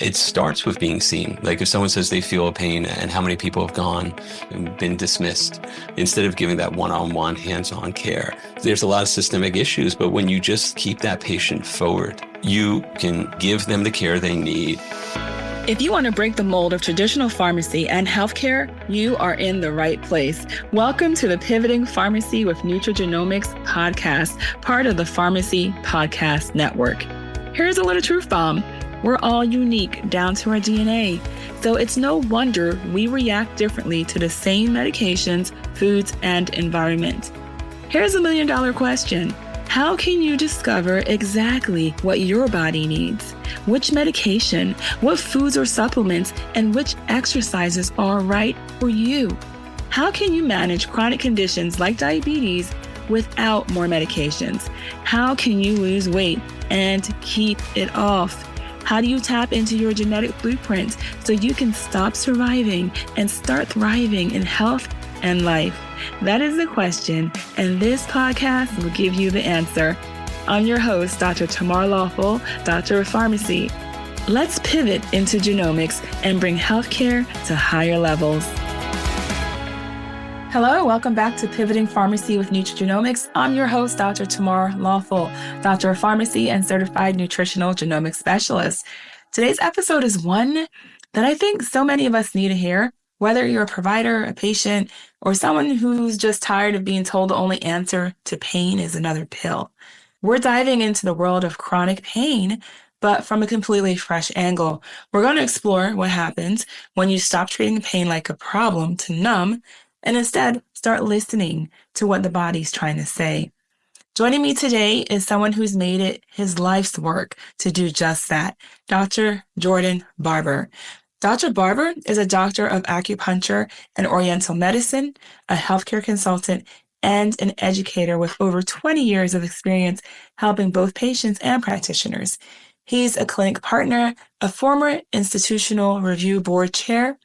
It starts with being seen. Like if someone says they feel a pain and how many people have gone and been dismissed, instead of giving that one-on-one, hands-on care, there's a lot of systemic issues, but when you just keep that patient forward, you can give them the care they need. If you want to break the mold of traditional pharmacy and healthcare, you are in the right place. Welcome to the Pivoting Pharmacy with Nutrigenomics podcast, part of the Pharmacy Podcast Network. Here's a little truth bomb. We're all unique down to our DNA. So it's no wonder we react differently to the same medications, foods, and environment. Here's a $1 million question. How can you discover exactly what your body needs? Which medication, what foods or supplements, and which exercises are right for you? How can you manage chronic conditions like diabetes without more medications? How can you lose weight and keep it off? How do you tap into your genetic blueprint so you can stop surviving and start thriving in health and life? That is the question, and this podcast will give you the answer. I'm your host, Dr. Tamar Lawful, Doctor of Pharmacy. Let's pivot into genomics and bring healthcare to higher levels. Hello, welcome back to Pivoting Pharmacy with Nutrigenomics. I'm your host, Dr. Tamar Lawful, Doctor of Pharmacy and Certified Nutritional Genomics Specialist. Today's episode is one that I think so many of us need to hear, whether you're a provider, a patient, or someone who's just tired of being told the only answer to pain is another pill. We're diving into the world of chronic pain, but from a completely fresh angle. We're going to explore what happens when you stop treating pain like a problem to numb and instead start listening to what the body's trying to say. Joining me today is someone who's made it his life's work to do just that, Dr. Jordan Barber. Dr. Barber is a doctor of acupuncture and oriental medicine, a healthcare consultant, and an educator with over 20 years of experience helping both patients and practitioners. He's a clinic partner, a former institutional review board chair,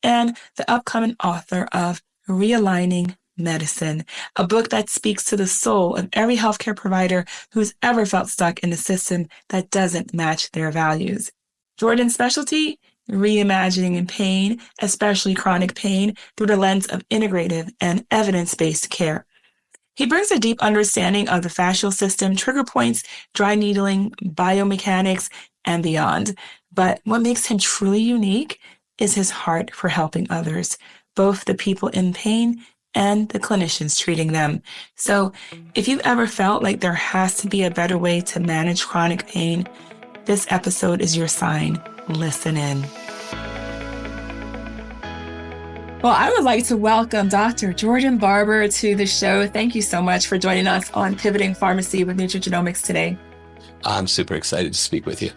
and the upcoming author of Realigning Medicine, a book that speaks to the soul of every healthcare provider who's ever felt stuck in a system that doesn't match their values. Jordan's specialty? Reimagining in pain, especially chronic pain, through the lens of integrative and evidence-based care. He brings a deep understanding of the fascial system, trigger points, dry needling, biomechanics, and beyond. But what makes him truly unique is his heart for helping others, both the people in pain and the clinicians treating them. So if you've ever felt like there has to be a better way to manage chronic pain, this episode is your sign. Listen in. Well, I would like to welcome Dr. Jordan Barber to the show. Thank you so much for joining us on Pivoting Pharmacy with Nutrigenomics today. I'm super excited to speak with you.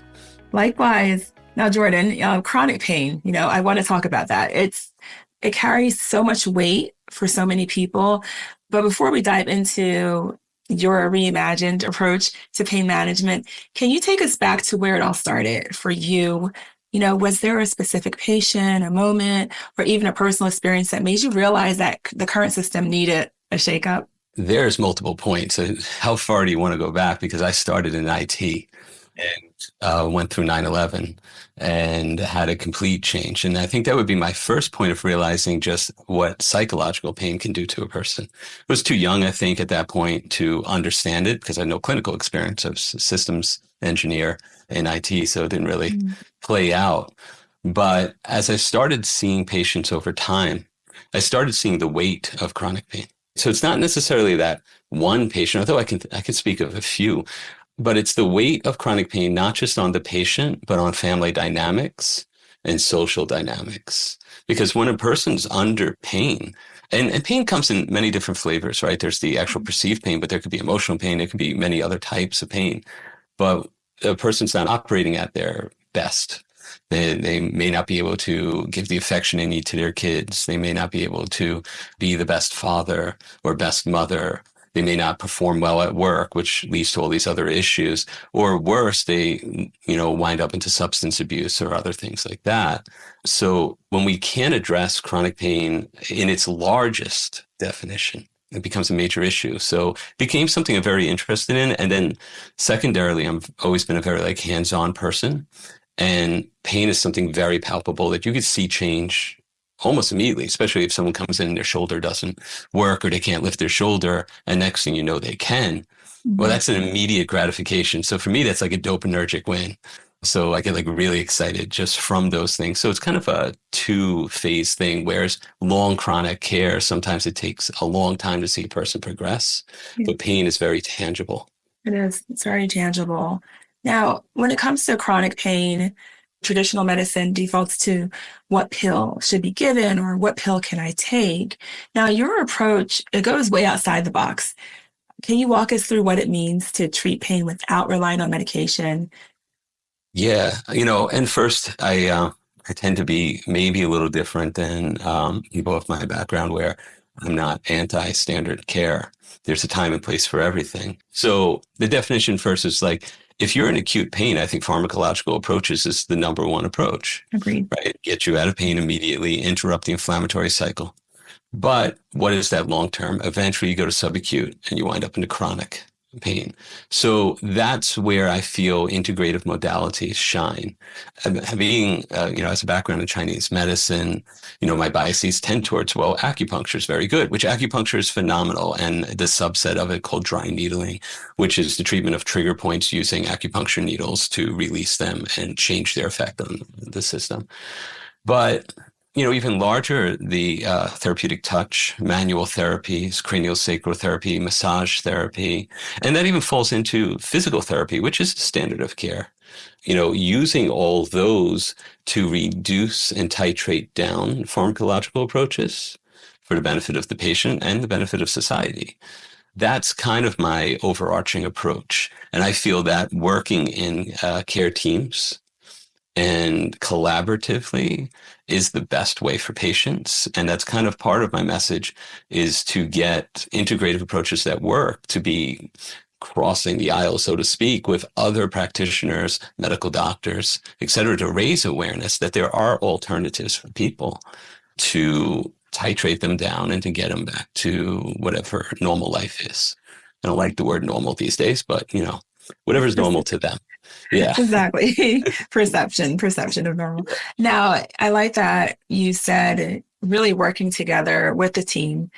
Likewise. Now, Jordan, chronic pain, I want to talk about that. It carries so much weight for so many people. But before we dive into your reimagined approach to pain management, can you take us back to where it all started for you? Was there a specific patient, a moment, or even a personal experience that made you realize that the current system needed a shakeup? There's multiple points. How far do you want to go back? Because I started in IT and went through 9/11 and had a complete change. And I think that would be my first point of realizing just what psychological pain can do to a person. I was too young, I think, at that point to understand it because I had no clinical experience. I was a systems engineer in IT, so it didn't really play out. But as I started seeing patients over time, I started seeing the weight of chronic pain. So it's not necessarily that one patient, although I can speak of a few, but it's the weight of chronic pain, not just on the patient, but on family dynamics and social dynamics. Because when a person's under pain, and pain comes in many different flavors, right? There's the actual perceived pain, but there could be emotional pain. There could be many other types of pain. But a person's not operating at their best. They may not be able to give the affection they need to their kids. They may not be able to be the best father or best mother. They may not perform well at work, which leads to all these other issues. Or worse, they, wind up into substance abuse or other things like that. So when we can't address chronic pain in its largest definition, it becomes a major issue. So it became something I'm very interested in. And then secondarily, I've always been a very hands-on person. And pain is something very palpable that you could see change almost immediately, especially if someone comes in and their shoulder doesn't work or they can't lift their shoulder, and next thing you know, they can. Well, Mhm. that's an immediate gratification. So for me, that's like a dopaminergic win. So I get like really excited just from those things. So it's kind of a two-phase thing, whereas long chronic care, sometimes it takes a long time to see a person progress, Yeah, but pain is very tangible. it is. It's very tangible. Now, when it comes to chronic pain, traditional medicine defaults to what pill should be given or what pill can I take. Now, your approach, it goes way outside the box. Can you walk us through what it means to treat pain without relying on medication? Yeah, and first I tend to be maybe a little different than people of my background where I'm not anti-standard care. There's a time and place for everything. So the definition first is like if you're in acute pain, I think pharmacological approaches is the number one approach, Agreed. right? Get you out of pain immediately, interrupt the inflammatory cycle. But what is that long term? Eventually, you go to subacute and you wind up into chronic pain. So that's where I feel integrative modalities shine. Being, as a background in Chinese medicine, my biases tend towards, well, acupuncture is very good, which acupuncture is phenomenal. And the subset of it called dry needling, which is the treatment of trigger points using acupuncture needles to release them and change their effect on the system. But even larger, the therapeutic touch, manual therapies, cranial sacral therapy, massage therapy, and that even falls into physical therapy, which is the standard of care. Using all those to reduce and titrate down pharmacological approaches for the benefit of the patient and the benefit of society. That's kind of my overarching approach. And I feel that working in care teams and collaboratively is the best way for patients. And that's kind of part of my message is to get integrative approaches that work to be crossing the aisle, so to speak, with other practitioners, medical doctors, et cetera, to raise awareness that there are alternatives for people to titrate them down and to get them back to whatever normal life is. I don't like the word normal these days, but whatever's normal to them. Yeah. Exactly. Perception of normal. Now, I like that you said really working together with the team,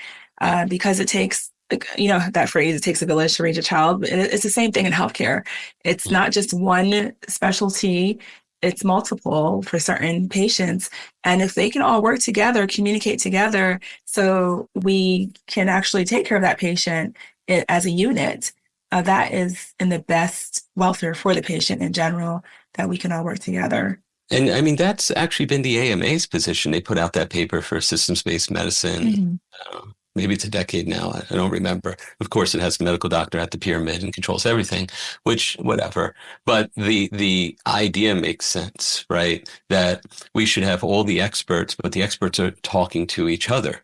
because it takes, that phrase, it takes a village to raise a child. But it's the same thing in healthcare. It's not just one specialty, it's multiple for certain patients. And if they can all work together, communicate together, so we can actually take care of that patient as a unit, that is in the best welfare for the patient in general, that we can all work together. And I mean, that's actually been the AMA's position. They put out that paper for systems-based medicine. Mhm. Maybe it's a decade now. I don't remember. Of course, it has the medical doctor at the pyramid and controls everything, which whatever. But the idea makes sense, right? That we should have all the experts, but the experts are talking to each other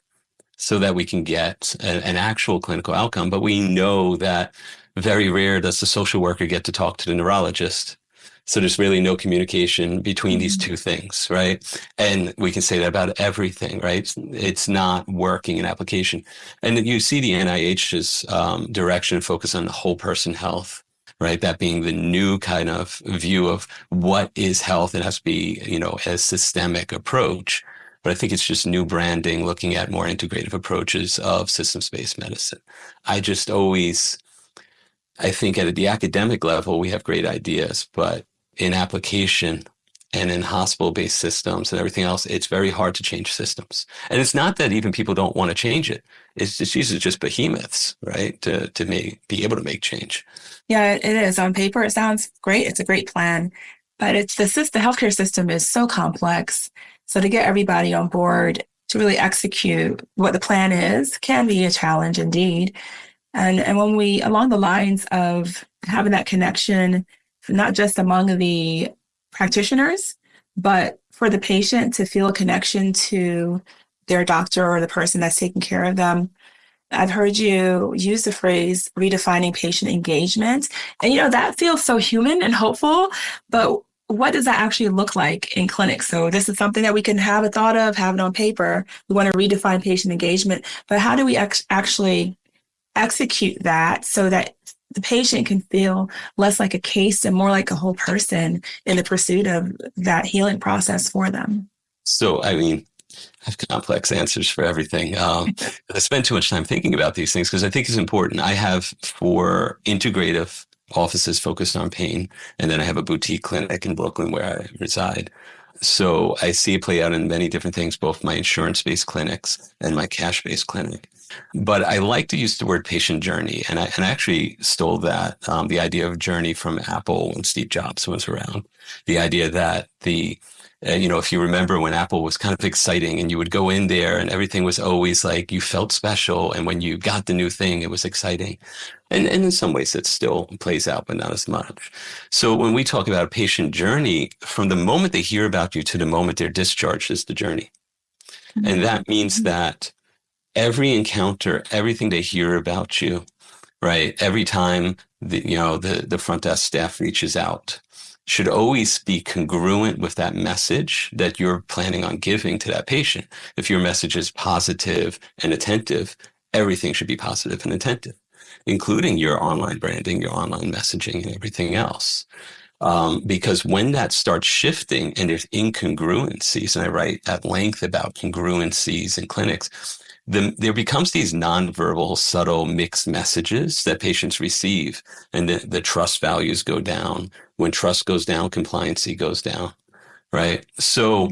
so that we can get an actual clinical outcome. But we know that very rare does the social worker get to talk to the neurologist. So there's really no communication between these Mhm. two things, right? And we can say that about everything, right? It's not working in application. And you see the NIH's direction and focus on whole person health, right? That being the new kind of view of what is health. It has to be, a systemic approach. But I think it's just new branding, looking at more integrative approaches of systems-based medicine. I just always I think at the academic level, we have great ideas, but in application and in hospital-based systems and everything else, it's very hard to change systems. And it's not that even people don't want to change it. It's just usually just behemoths, right? Be able to make change. Yeah, it is. On paper, it sounds great. It's a great plan, but the healthcare system is so complex. So to get everybody on board to really execute what the plan is can be a challenge indeed. And when we, along the lines of having that connection, not just among the practitioners, but for the patient to feel a connection to their doctor or the person that's taking care of them. I've heard you use the phrase redefining patient engagement. And, that feels so human and hopeful, but what does that actually look like in clinics? So this is something that we can have a thought of, have it on paper. We want to redefine patient engagement, but how do we actually execute that so that the patient can feel less like a case and more like a whole person in the pursuit of that healing process for them. So, I mean, I have complex answers for everything. I spend too much time thinking about these things because I think it's important. I have 4 integrative offices focused on pain, and then I have a boutique clinic in Brooklyn where I reside. So I see it play out in many different things, both my insurance-based clinics and my cash-based clinic. But I like to use the word patient journey, and I actually stole that the idea of journey from Apple when Steve Jobs was around. The idea that if you remember when Apple was kind of exciting and you would go in there and everything was always like you felt special. And when you got the new thing, it was exciting. And in some ways it still plays out, but not as much. So when we talk about a patient journey, from the moment they hear about you to the moment they're discharged is the journey. And that means that every encounter, everything they hear about you, right? Every time the front desk staff reaches out should always be congruent with that message that you're planning on giving to that patient. If your message is positive and attentive, everything should be positive and attentive, including your online branding, your online messaging, and everything else. Because when that starts shifting and there's incongruencies, and I write at length about congruencies in clinics, there becomes these nonverbal, subtle mixed messages that patients receive, and the trust values go down. When trust goes down, compliancy goes down, right? So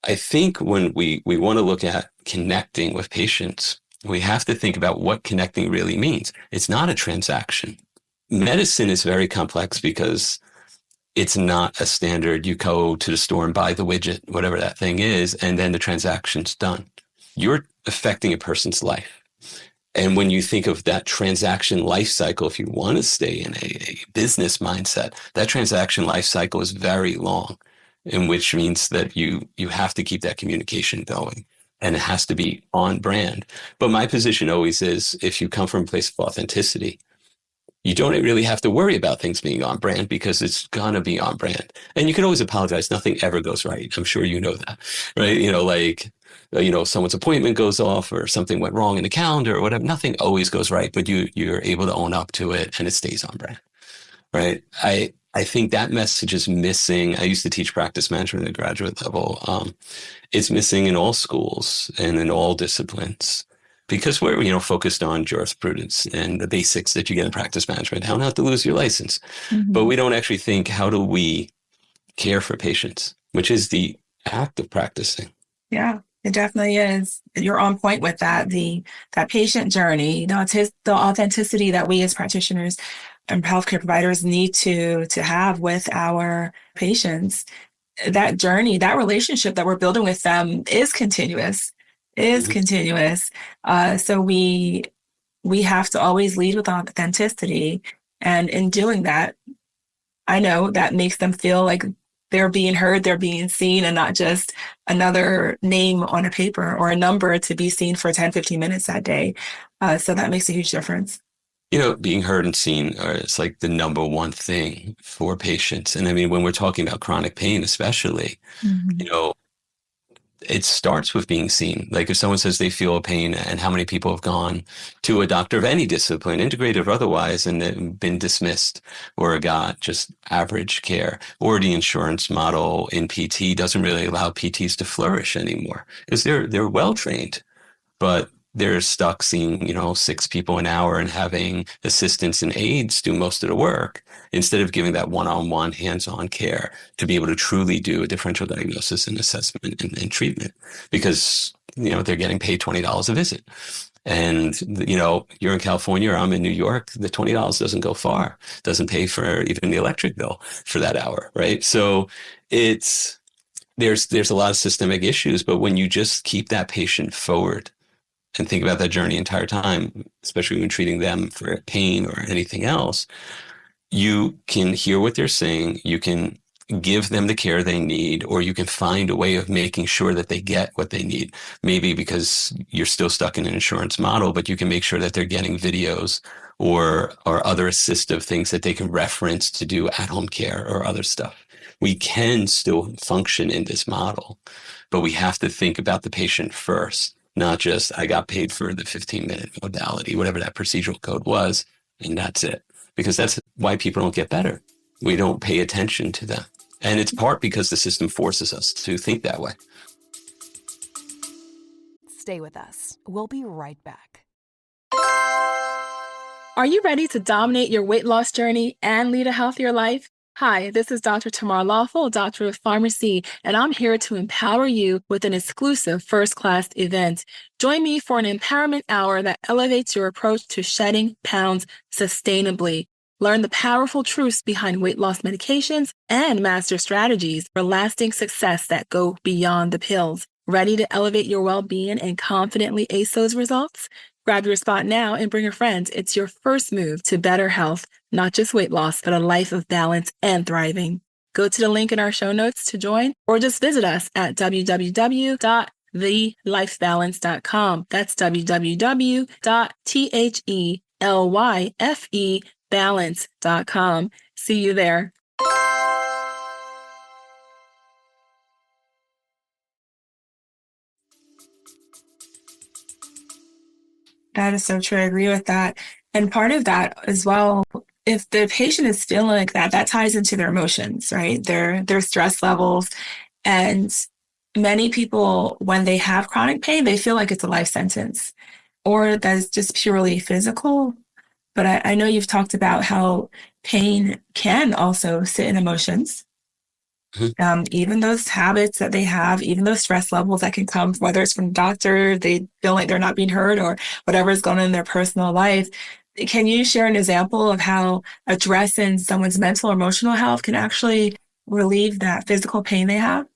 I think when we want to look at connecting with patients, we have to think about what connecting really means. It's not a transaction. Medicine is very complex because it's not a standard. You go to the store and buy the widget, whatever that thing is, and then the transaction's done. You're affecting a person's life. And when you think of that transaction life cycle, if you want to stay in a business mindset, that transaction life cycle is very long, in which means that you have to keep that communication going, and it has to be on brand. But my position always is, if you come from a place of authenticity, you don't really have to worry about things being on brand because it's going to be on brand. And you can always apologize. Nothing ever goes right. I'm sure you know that, right? Someone's appointment goes off or something went wrong in the calendar or whatever. Nothing always goes right, but you're able to own up to it and it stays on brand, right? I think that message is missing. I used to teach practice management at the graduate level. It's missing in all schools and in all disciplines, because we're focused on jurisprudence and the basics that you get in practice management, how not to lose your license. But we don't actually think, how do we care for patients, which is the act of practicing. Yeah, it definitely is. You're on point with that. That patient journey, the authenticity that we as practitioners and healthcare providers need to have with our patients. That journey, that relationship that we're building with them is continuous. So we have to always lead with authenticity. And in doing that, I know that makes them feel like they're being heard, they're being seen, and not just another name on a paper or a number to be seen for 10, 15 minutes that day. So that makes a huge difference. Being heard and seen is like the number one thing for patients. And I mean, when we're talking about chronic pain, especially, it starts with being seen. Like if someone says they feel a pain, and how many people have gone to a doctor of any discipline, integrative or otherwise, and been dismissed or got just average care, or the insurance model in PT doesn't really allow PTs to flourish anymore because they're well trained, but they're stuck seeing, 6 people an hour and having assistants and aides do most of the work instead of giving that one-on-one hands-on care to be able to truly do a differential diagnosis and assessment and treatment, because, they're getting paid $20 a visit. And, you're in California or I'm in New York, the $20 doesn't go far, doesn't pay for even the electric bill for that hour, right? So there's a lot of systemic issues, but when you just keep that patient forward and think about that journey entire time, especially when treating them for pain or anything else, you can hear what they're saying, you can give them the care they need, or you can find a way of making sure that they get what they need. Maybe because you're still stuck in an insurance model, but you can make sure that they're getting videos or other assistive things that they can reference to do at-home care or other stuff. We can still function in this model, but we have to think about the patient first. Not just, I got paid for the 15-minute modality, whatever that procedural code was. and that's it. Because that's why people don't get better. We don't pay attention to them. And it's part because the system forces us to think that way. Stay with us. We'll be right back. Are you ready to dominate your weight loss journey and lead a healthier life? Hi, this is Dr. Tamar Lawful, Doctor of Pharmacy, and I'm here to empower you with an exclusive first-class event. Join me for an empowerment hour that elevates your approach to shedding pounds sustainably. Learn the powerful truths behind weight loss medications and master strategies for lasting success that go beyond the pills. Ready to elevate your well-being and confidently ace those results? Grab your spot now and bring a friend. It's your first move to better health, not just weight loss, but a life of balance and thriving. Go to the link in our show notes to join, or just visit us at www.thelifebalance.com. That's www.thelifebalance.com. See you there. That is so true. I agree with that. And part of that as well, if the patient is feeling like that, that ties into their emotions, right? Their stress levels. And many people, when they have chronic pain, they feel like it's a life sentence or that's just purely physical. But I know you've talked about how pain can also sit in emotions. Even those habits that they have, even those stress levels that can come, whether it's from the doctor, they feel like they're not being heard, or whatever is going on in their personal life. Can you share an example of how addressing someone's mental or emotional health can actually relieve that physical pain they have?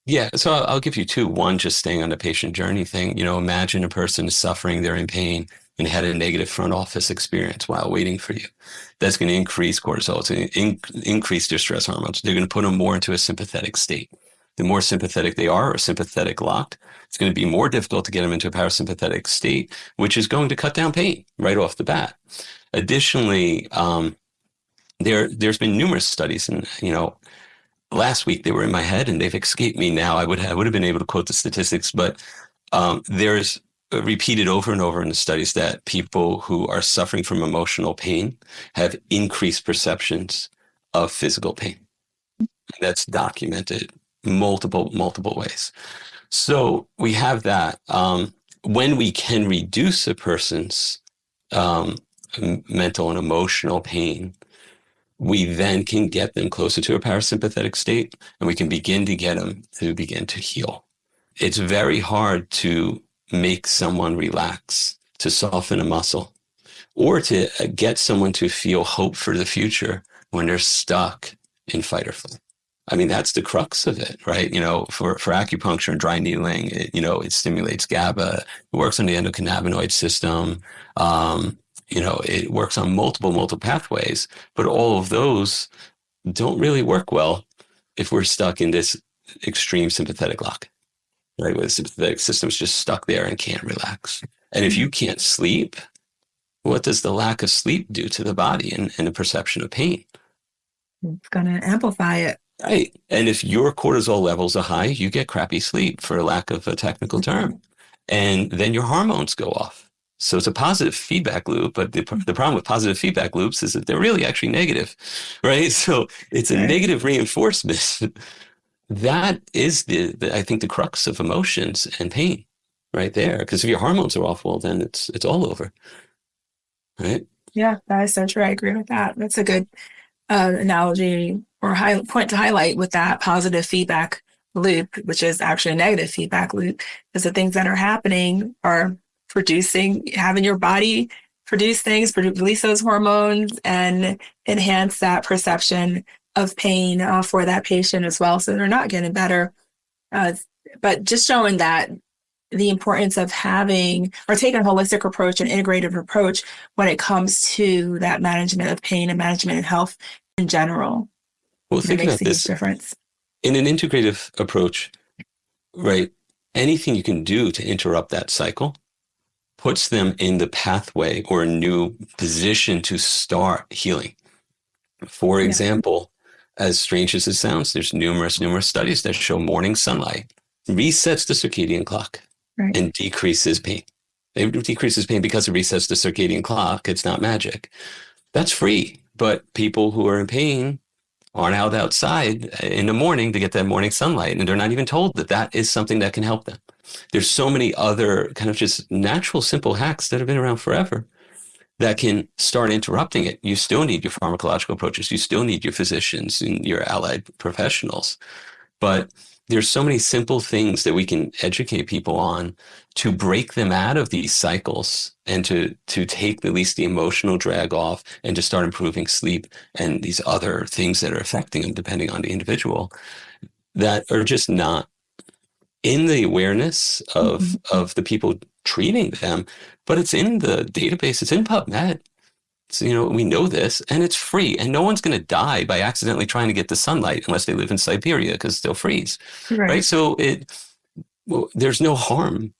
Yeah, so I'll give you two. One, just staying on the patient journey thing. Imagine a person is suffering, they're in pain, and had a negative front office experience while waiting for you. That's going to increase cortisol. It's going to increase their stress hormones. They're going to put them more into a sympathetic state. The more sympathetic they are or sympathetic locked, it's going to be more difficult to get them into a parasympathetic state, which is going to cut down pain right off the bat. Additionally, there's been numerous studies, and last week they were in my head and they've escaped me now. I would have been able to quote the statistics, but there's repeated over and over in the studies that people who are suffering from emotional pain have increased perceptions of physical pain. That's documented multiple ways. So we have that. When we can reduce a person's mental and emotional pain, we then can get them closer to a parasympathetic state, and we can begin to get them to begin to heal. It's very hard to make someone relax, to soften a muscle, or to get someone to feel hope for the future when they're stuck in fight or flight. I mean, that's the crux of it, right? For acupuncture and dry needling, it stimulates GABA. It works on the endocannabinoid system. It works on multiple pathways, but all of those don't really work well if we're stuck in this extreme sympathetic lock, right? Where the sympathetic system is just stuck there and can't relax. And if you can't sleep, what does the lack of sleep do to the body and the perception of pain? It's going to amplify it. Right. And if your cortisol levels are high, you get crappy sleep, for lack of a technical term. And then your hormones go off. So it's a positive feedback loop, but the problem with positive feedback loops is that they're really actually negative, right? So it's a negative reinforcement. That is I think the crux of emotions and pain right there. Because if your hormones are off, well, then it's all over, right? Yeah, that is so true. I agree with that. That's a good analogy or point to highlight with that positive feedback loop, which is actually a negative feedback loop, because the things that are happening are having your body produce things, release those hormones and enhance that perception of pain for that patient as well. So they're not getting better. But just showing that the importance of having or taking a holistic approach, an integrative approach when it comes to that management of pain and management of health in general. Well, think about this. Difference. In an integrative approach, right, anything you can do to interrupt that cycle puts them in the pathway or a new position to start healing. For example, as strange as it sounds, there's numerous studies that show morning sunlight resets the circadian clock and decreases pain. It decreases pain because it resets the circadian clock. It's not magic. That's free. But people who are in pain aren't out outside in the morning to get that morning sunlight, and they're not even told that that is something that can help them. There's so many other kind of just natural, simple hacks that have been around forever that can start interrupting it. You still need your pharmacological approaches. You still need your physicians and your allied professionals. But there's so many simple things that we can educate people on to break them out of these cycles and to take at least the emotional drag off and to start improving sleep and these other things that are affecting them depending on the individual that are just not in the awareness of the people treating them, but it's in the database, it's in PubMed. So, we know this and it's free and no one's going to die by accidentally trying to get the sunlight unless they live in Siberia because they'll freeze. Right. So there's no harm,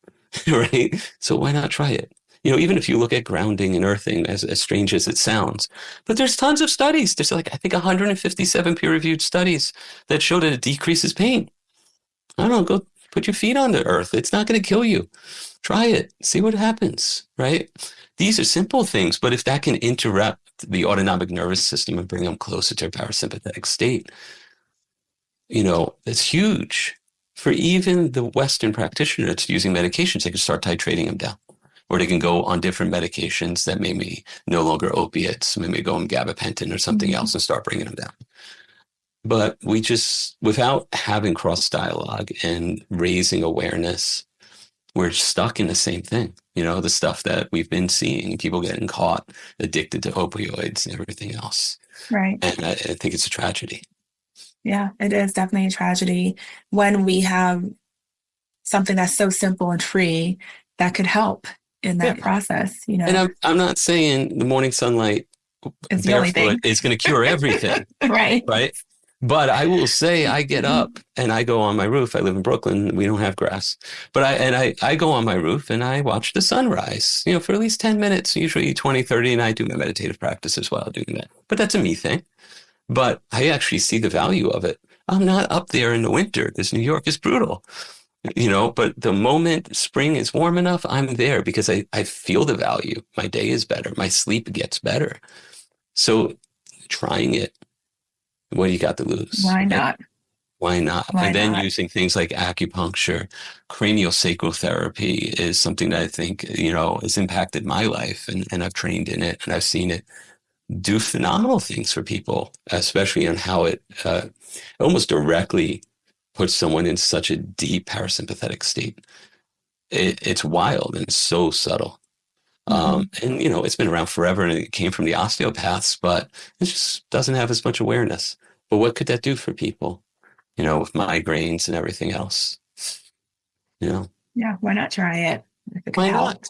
right? So why not try it? Even if you look at grounding and earthing, as strange as it sounds, but there's tons of studies. There's I think 157 peer-reviewed studies that show that it decreases pain. I don't know, go put your feet on the earth. It's not going to kill you. Try it. See what happens, right? These are simple things, but if that can interrupt the autonomic nervous system and bring them closer to a parasympathetic state, it's huge. For even the Western practitioner that's using medications, they can start titrating them down. Or they can go on different medications that may be no longer opiates, maybe go on gabapentin or something else and start bringing them down. But we just, without having cross dialogue and raising awareness, we're stuck in the same thing. The stuff that we've been seeing, people getting caught addicted to opioids and everything else. Right. And I think it's a tragedy. Yeah, it is definitely a tragedy when we have something that's so simple and free that could help in that process, And I'm not saying the morning sunlight is the only thing is going to cure everything. Right. But I will say I get up and I go on my roof. I live in Brooklyn. We don't have grass. But I go on my roof and I watch the sunrise, for at least 10 minutes, usually 20, 30, and I do my meditative practice while doing that. But that's a me thing. But I actually see the value of it. I'm not up there in the winter because New York is brutal, but the moment spring is warm enough, I'm there because I feel the value. My day is better. My sleep gets better. So trying it, what do you got to lose? Why not? Why not? And then using things like acupuncture, craniosacral therapy is something that I think, has impacted my life and I've trained in it and I've seen it do phenomenal things for people, especially on how it almost directly puts someone in such a deep parasympathetic state. It's wild and so subtle. And, it's been around forever and it came from the osteopaths, but it just doesn't have as much awareness. But what could that do for people, with migraines and everything else? Yeah, why not try it? Why not?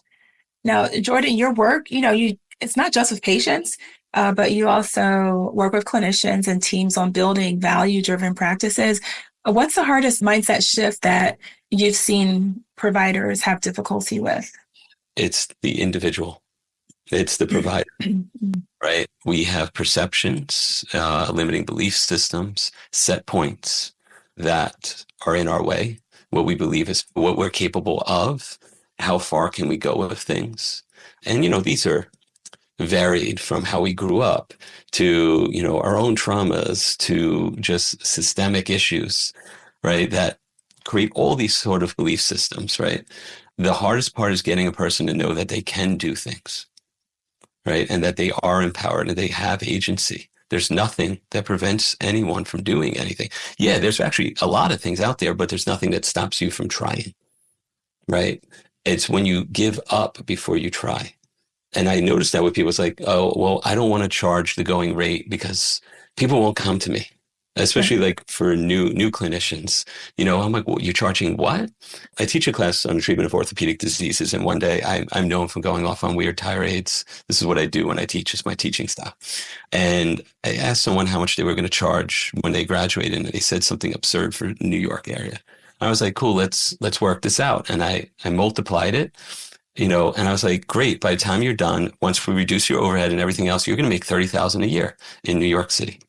Now, Jordan, your work, it's not just with patients, but you also work with clinicians and teams on building value-driven practices. What's the hardest mindset shift that you've seen providers have difficulty with? It's the individual. It's the provider, right? We have perceptions, limiting belief systems, set points that are in our way, what we believe is what we're capable of, how far can we go with things. And, these are varied from how we grew up to, our own traumas to just systemic issues, right? That create all these sort of belief systems, right? The hardest part is getting a person to know that they can do things, right? And that they are empowered and they have agency. There's nothing that prevents anyone from doing anything. Yeah, there's actually a lot of things out there, but there's nothing that stops you from trying, right? It's when you give up before you try. And I noticed that with people, it's like, oh, well, I don't want to charge the going rate because people won't come to me, especially like for new clinicians. I'm like, well, you're charging what? I teach a class on the treatment of orthopedic diseases. And one day I'm known for going off on weird tirades. This is what I do when I teach, is my teaching style. And I asked someone how much they were going to charge when they graduated. And they said something absurd for the New York area. I was like, cool, let's work this out. And I multiplied it. And I was like, great, by the time you're done, once we reduce your overhead and everything else, you're going to make $30,000 a year in New York City.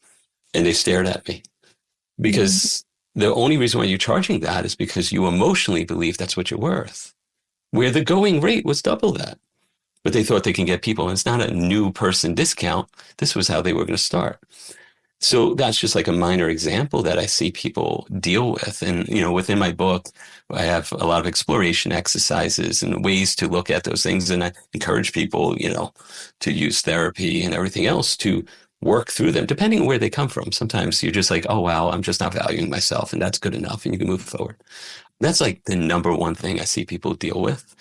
And they stared at me because the only reason why you're charging that is because you emotionally believe that's what you're worth, where the going rate was double that. but they thought they can get people. And it's not a new person discount. This was how they were going to start. So that's just like a minor example that I see people deal with. And, within my book, I have a lot of exploration exercises and ways to look at those things. And I encourage people, to use therapy and everything else to work through them, depending on where they come from. Sometimes you're just like, oh, wow, I'm just not valuing myself, and that's good enough. And you can move forward. That's like the number one thing I see people deal with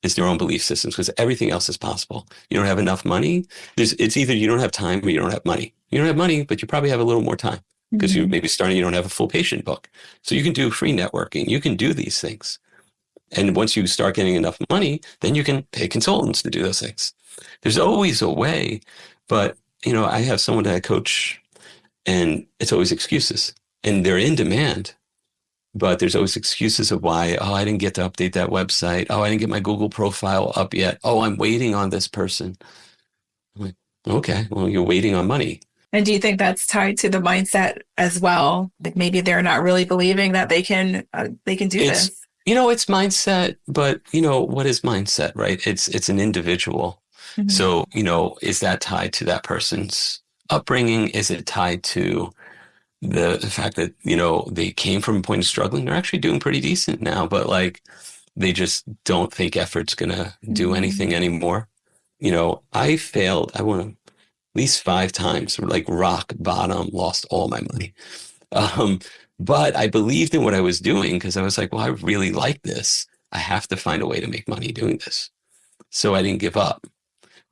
is their own belief systems, because everything else is possible. You don't have enough money. It's either you don't have time or you don't have money. You don't have money, but you probably have a little more time because you maybe starting, you don't have a full patient book. So you can do free networking. You can do these things. And once you start getting enough money, then you can pay consultants to do those things. There's always a way, but I have someone that I coach and it's always excuses, and they're in demand. But there's always excuses of why, oh, I didn't get to update that website. Oh, I didn't get my Google profile up yet. Oh, I'm waiting on this person. I'm like, okay, well, you're waiting on money. And do you think that's tied to the mindset as well? Like maybe they're not really believing that they can do this. It's mindset, but what is mindset, right? It's an individual. Mm-hmm. So, is that tied to that person's upbringing? Is it tied to the fact that, they came from a point of struggling? They're actually doing pretty decent now, but like, they just don't think effort's going to do anything anymore. I failed. I won at least 5 times, like rock bottom, lost all my money. But I believed in what I was doing because I was like, well, I really like this. I have to find a way to make money doing this. So I didn't give up.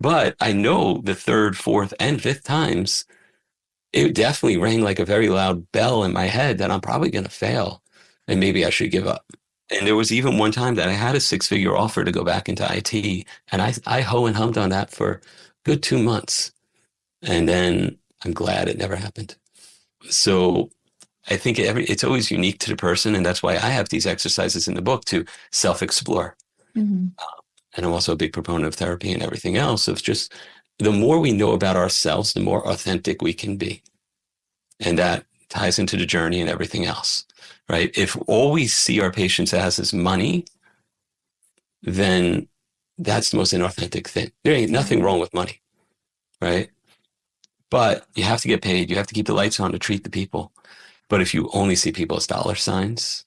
But I know the 3rd, 4th, and 5th times, it definitely rang like a very loud bell in my head that I'm probably going to fail and maybe I should give up. And there was even one time that I had a 6-figure offer to go back into IT, and I ho and hummed on that for a good 2 months. And then I'm glad it never happened. So I think it's always unique to the person. And that's why I have these exercises in the book to self-explore. Mm-hmm. And I'm also a big proponent of therapy and everything else. Of just the more we know about ourselves, the more authentic we can be. And that ties into the journey and everything else, right? If all we see our patients as is money, then that's the most inauthentic thing. There ain't nothing wrong with money, right? But you have to get paid. You have to keep the lights on to treat the people. But if you only see people as dollar signs,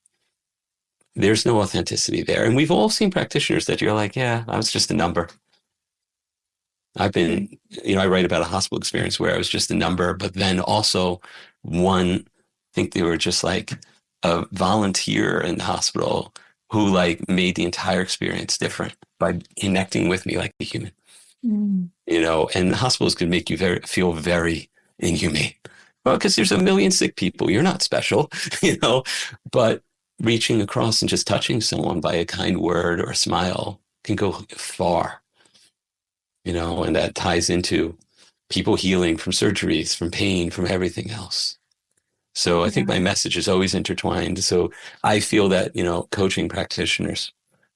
there's no authenticity there. And we've all seen practitioners that you're like, yeah, I was just a number. I've been, I write about a hospital experience where I was just a number, but then also I think they were just like a volunteer in the hospital who like made the entire experience different by connecting with me like a human. And hospitals could make you feel very inhumane. Well, because there's a million sick people. You're not special, but reaching across and just touching someone by a kind word or a smile can go far, and that ties into people healing from surgeries, from pain, from everything else. So I think my message is always intertwined. So I feel that, coaching practitioners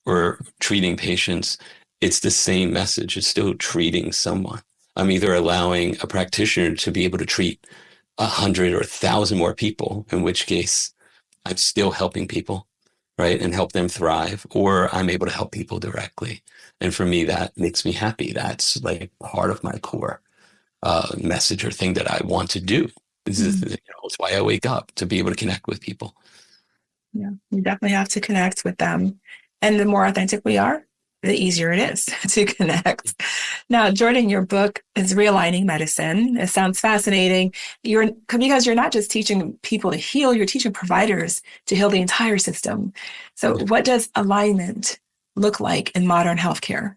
or treating patients, it's the same message. It's still treating someone. I'm either allowing a practitioner to be able to treat 100 or 1,000 more people, in which case I'm still helping people, right? And help them thrive, or I'm able to help people directly. And for me, that makes me happy. That's like part of my core message or thing that I want to do. It's why I wake up, to be able to connect with people. Yeah, you definitely have to connect with them. And the more authentic we are, the easier it is to connect. Now, Jordan, your book is Realigning Medicine. It sounds fascinating. Because you're not just teaching people to heal, you're teaching providers to heal the entire system. So what does alignment look like in modern healthcare?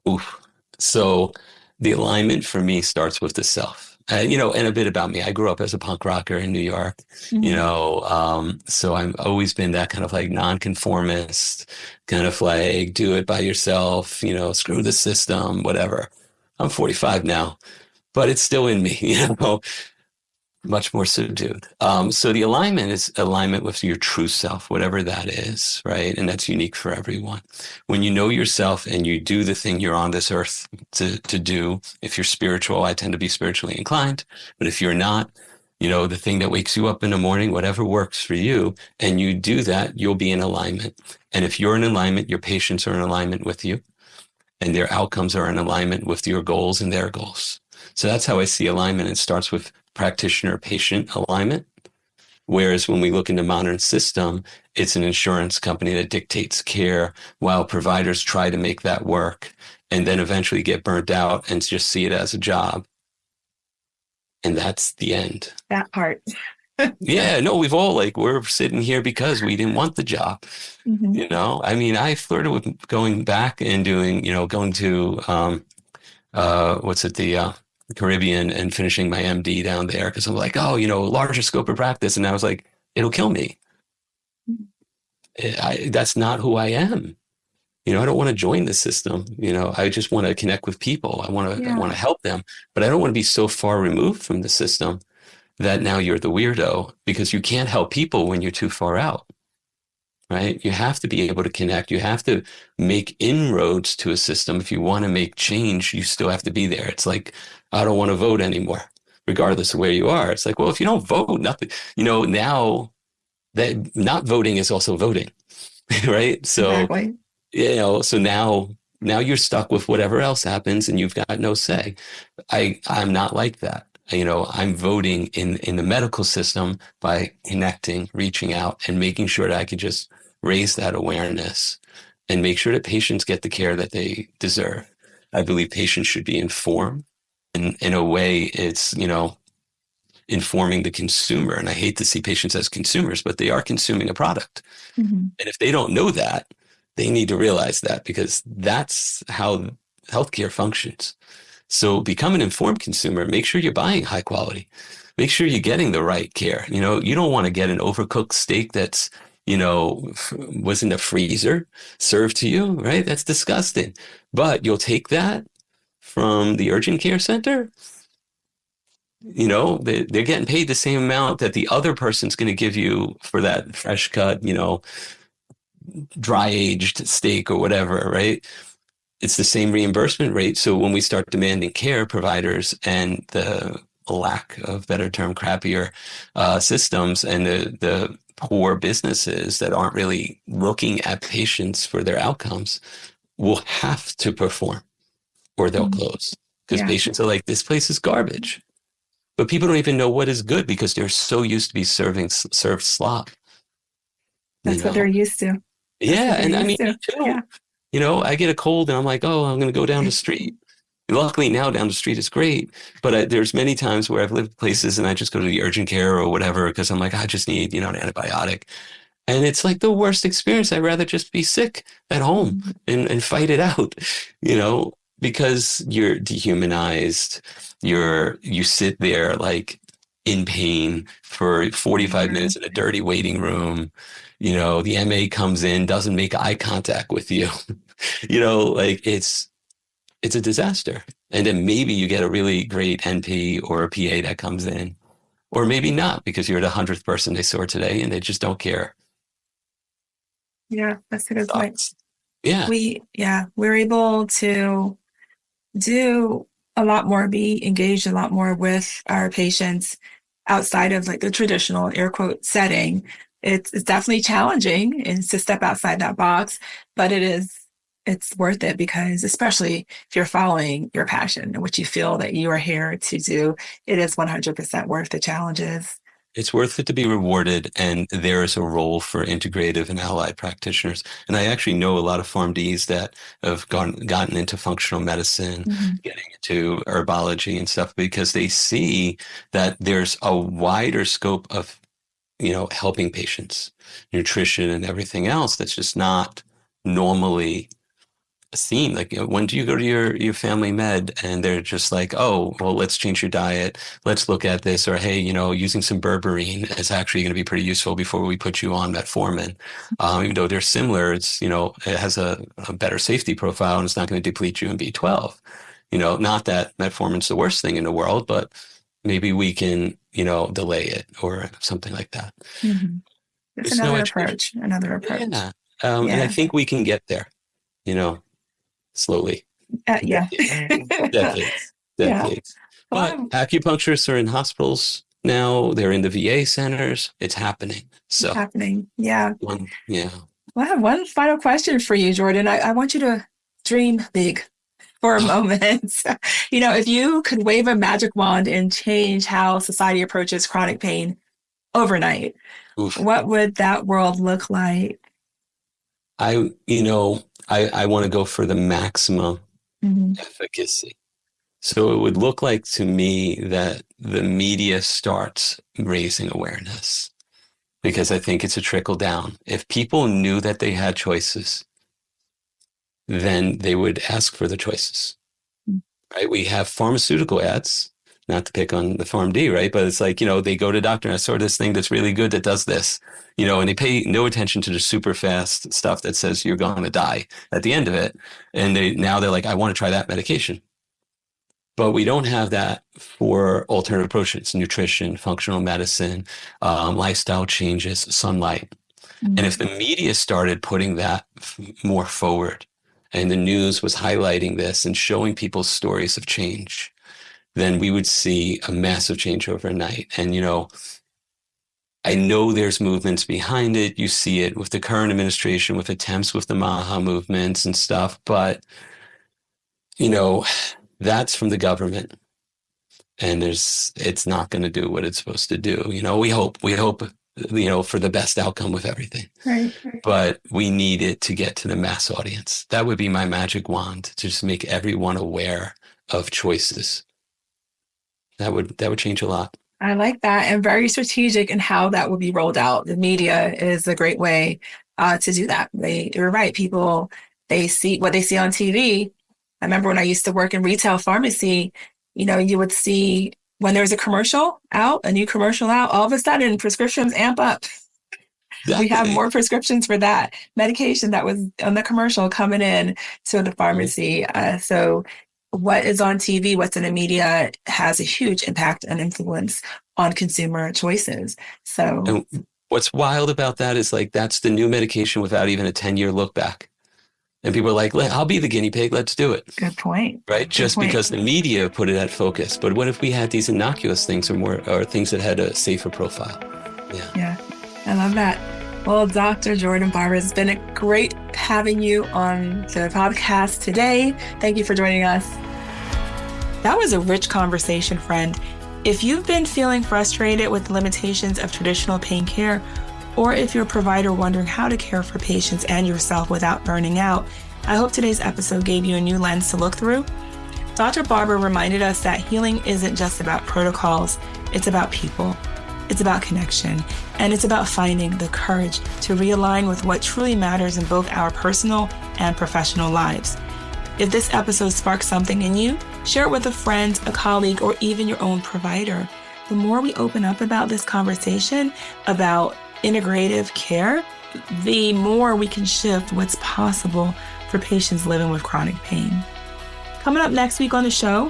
Oof. So the alignment for me starts with the self. And a bit about me. I grew up as a punk rocker in New York, so I've always been that kind of like nonconformist, kind of like do it by yourself, screw the system, whatever. I'm 45 now, but it's still in me, much more subdued. So the alignment is alignment with your true self, whatever that is, right? And that's unique for everyone. When you know yourself and you do the thing you're on this earth to do, if you're spiritual, I tend to be spiritually inclined, but if you're not, the thing that wakes you up in the morning, whatever works for you, and you do that, you'll be in alignment. And if you're in alignment, your patients are in alignment with you. and their outcomes are in alignment with your goals and their goals. So that's how I see alignment. It starts with practitioner-patient alignment. Whereas when we look into modern system, it's an insurance company that dictates care while providers try to make that work and then eventually get burnt out and just see it as a job. And that's the end. That part. Yeah, no, we've all we're sitting here because we didn't want the job. Mm-hmm. I mean, I flirted with going back and doing, going to, the Caribbean and finishing my MD down there because I'm like, oh, larger scope of practice. And I was like, it'll kill me. That's not who I am. I don't want to join the system. I just want to connect with people. I want to help them, but I don't want to be so far removed from the system that now you're the weirdo because you can't help people when you're too far out, right? You have to be able to connect. You have to make inroads to a system. If you want to make change, you still have to be there. It's like, I don't want to vote anymore, regardless of where you are. It's like, well, if you don't vote, nothing, now that not voting is also voting, right? So, Exactly. so now you're stuck with whatever else happens and you've got no say. I'm not like that. I'm voting in the medical system by connecting, reaching out, and making sure that I could just raise that awareness and make sure that patients get the care that they deserve. I believe patients should be informed. And in a way, it's, informing the consumer. And I hate to see patients as consumers, but they are consuming a product. Mm-hmm. And if they don't know that, they need to realize that because that's how healthcare functions. So become an informed consumer. Make sure you're buying high quality. Make sure you're getting the right care. You don't want to get an overcooked steak that's, was in the freezer served to you, right? That's disgusting. But you'll take that from the urgent care center. They're getting paid the same amount that the other person's going to give you for that fresh cut, dry aged steak or whatever, right? It's the same reimbursement rate. So when we start demanding care, providers and the lack of better term, crappier systems and the poor businesses that aren't really looking at patients for their outcomes will have to perform or they'll close because patients are like, this place is garbage. But people don't even know what is good because they're so used to be served slop. That's what they're used to. Yeah. And I mean, me too. Yeah. I get a cold and I'm like, oh, I'm going to go down the street. Luckily now down the street is great. But there's many times where I've lived places and I just go to the urgent care or whatever because I'm like, I just need, an antibiotic. And it's like the worst experience. I'd rather just be sick at home and fight it out, because you're dehumanized. You sit there like in pain for 45 minutes in a dirty waiting room. The MA comes in, doesn't make eye contact with you. It's a disaster. And then maybe you get a really great NP or a PA that comes in, or maybe not because you're the 100th person they saw today and they just don't care. Yeah, that's a good point. Yeah. We're able to do a lot more, be engaged a lot more with our patients outside of like the traditional air quote setting. It's definitely challenging and to step outside that box, but it's worth it because especially if you're following your passion and what you feel that you are here to do, it is 100% worth the challenges. It's worth it to be rewarded, and there is a role for integrative and allied practitioners. And I actually know a lot of PharmDs that have gotten into functional medicine, getting into herbology and stuff because they see that there's a wider scope of, helping patients, nutrition and everything else that's just not normally seen. Like, when do you go to your family med and they're just like, oh, well, let's change your diet. Let's look at this. Or, hey, using some berberine is actually going to be pretty useful before we put you on metformin. Even though they're similar, it's, it has a better safety profile and it's not going to deplete you in B12. Not that metformin's the worst thing in the world, but maybe we can, delay it or something like that. It's another approach. Yeah. And I think we can get there, slowly. Decades. Yeah. But acupuncturists are in hospitals now. They're in the VA centers. It's happening. So it's happening. Yeah. Yeah. Well, I have one final question for you, Jordan. I want you to dream big for a moment. If you could wave a magic wand and change how society approaches chronic pain overnight, Oof. what would that world look like? I want to go for the maximum efficacy. So it would look like to me that the media starts raising awareness because I think it's a trickle down. If people knew that they had choices, then they would ask for the choices, right? We have pharmaceutical ads, not to pick on the PharmD, right? But it's like, they go to doctor and I saw this thing that's really good that does this, and they pay no attention to the super fast stuff that says you're going to die at the end of it. And they're like, I want to try that medication. But we don't have that for alternative approaches, nutrition, functional medicine, lifestyle changes, sunlight. And if the media started putting that more forward and the news was highlighting this and showing people stories of change, then we would see a massive change overnight. And, I know there's movements behind it. You see it with the current administration, with attempts with the MAHA movements and stuff. But, that's from the government. And it's not going to do what it's supposed to do. We hope, for the best outcome with everything. Right. But we need it to get to the mass audience. That would be my magic wand, to just make everyone aware of choices. That would change a lot. I like that, and very strategic in how that would be rolled out. The media is a great way to do that. You're right. People, they see what they see on TV. I remember when I used to work in retail pharmacy, you would see when there's a new commercial out, all of a sudden prescriptions amp up. Exactly. We have more prescriptions for that medication that was on the commercial coming in to the pharmacy. So what is on TV, what's in the media has a huge impact and influence on consumer choices. So and what's wild about that is that's the new medication without even a 10-year look back. And people are like, I'll be the guinea pig. Let's do it. Good point. Right? Just because the media put it at focus. But what if we had these innocuous things or things that had a safer profile? Yeah. I love that. Well, Dr. Jordan Barber, it's been great having you on the podcast today. Thank you for joining us. That was a rich conversation, friend. If you've been feeling frustrated with the limitations of traditional pain care, or if you're a provider wondering how to care for patients and yourself without burning out, I hope today's episode gave you a new lens to look through. Dr. Barber reminded us that healing isn't just about protocols, it's about people, it's about connection, and it's about finding the courage to realign with what truly matters in both our personal and professional lives. If this episode sparked something in you, share it with a friend, a colleague, or even your own provider. The more we open up about this conversation about integrative care, the more we can shift what's possible for patients living with chronic pain. Coming up next week on the show,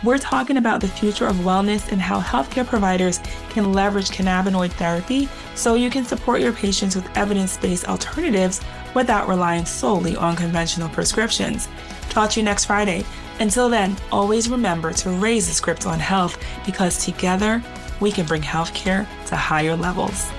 we're talking about the future of wellness and how healthcare providers can leverage cannabinoid therapy so you can support your patients with evidence-based alternatives without relying solely on conventional prescriptions. Talk to you next Friday. Until then, always remember to raise the script on health, because together we can bring healthcare to higher levels.